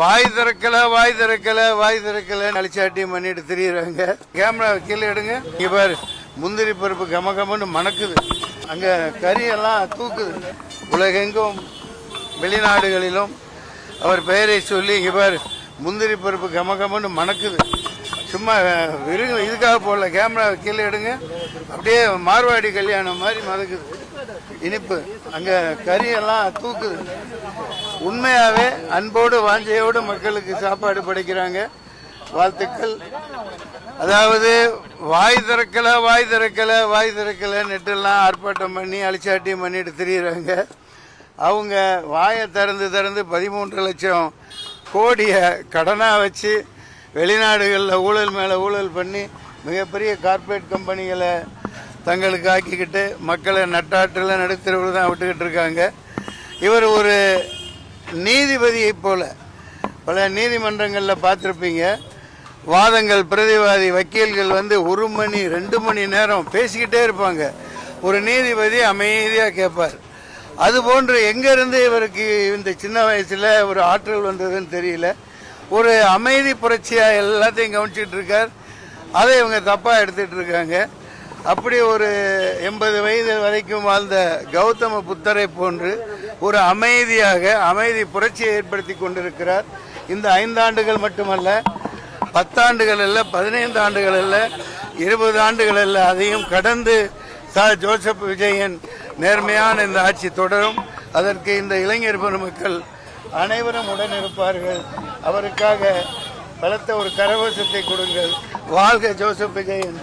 வாய் திறக்கல அழிச்சாட்டியம் பண்ணிட்டு திரியுறாங்க. கேமரா கீழே எடுங்க. இங்க பாரு, முந்திரி பருப்பு கமகமன்னு மணக்குது. அங்க கறி எல்லாம் தூக்குது. உலகெங்கும் வெளிநாடுகளிலும் அவர் பெயரை சொல்லி இங்க பாரு, முந்திரி பருப்பு கமகமன்னு மணக்குது. சும்மா விருங்க இதுக்காக போடல. கேமரா கீழே எடுங்க. அப்படியே மார்வாடி கல்யாணம் மாதிரி மதக்குது. இனிப்பு அங்க கறி எல்லாம் தூக்குது. உண்மையாவே அன்போடு வாஞ்சையோடு மக்களுக்கு சாப்பாடு படைக்கிறாங்க. வாழ்த்துக்கள். அதாவது வாய் திறக்கல நெட்டெல்லாம் ஆர்ப்பாட்டம் பண்ணி அழிச்சாட்டியம் பண்ணிட்டு திரியுறாங்க. அவங்க வாயை திறந்து 13 லட்சம் கோடியை கடனாக வச்சு வெளிநாடுகளில் ஊழல் மேலே ஊழல் பண்ணி மிகப்பெரிய கார்ப்பரேட் கம்பெனிகளை தங்களுக்கு ஆக்கிக்கிட்டு மக்களை நட்டாற்றில் நடுத்தரவில் தான் விட்டுக்கிட்டு இருக்காங்க. இவர் ஒரு நீதிபதியை போல பல நீதிமன்றங்களில் பார்த்துருப்பீங்க. வாதங்கள் பிரதிவாதி வக்கீல்கள் 1 மணி 2 மணி நேரம் பேசிக்கிட்டே இருப்பாங்க. ஒரு நீதிபதி அமைதியாக கேட்பார். அதுபோன்று எங்கேருந்து இவருக்கு இந்த சின்ன வயசில் ஒரு ஆற்றல் வந்ததுன்னு தெரியல. ஒரு அமைதி புரட்சியாக எல்லாத்தையும் கவனிச்சிட்டு இருக்கார். அதை இவங்க தப்பாக எடுத்துகிட்டு இருக்காங்க. அப்படி ஒரு 80 வயது வரைக்கும் வாழ்ந்த கௌதம புத்தரை போன்று ஒரு அமைதி புரட்சியை ஏற்படுத்தி கொண்டிருக்கிறார். இந்த 5 ஆண்டுகள் மட்டுமல்ல, 10 ஆண்டுகள் அல்ல, 15 ஆண்டுகள் அல்ல, 20 ஆண்டுகள் அல்ல, அதையும் கடந்து ஜோசப் விஜயன் நேர்மையான இந்த ஆட்சி தொடரும். அதற்கு இந்த இளைஞர் பெருமக்கள் அனைவரும் உடனிருப்பார்கள். அவருக்காக பலத்த ஒரு கரகோஷத்தை கொடுங்கள். வாழ்க ஜோசப் விஜயன்.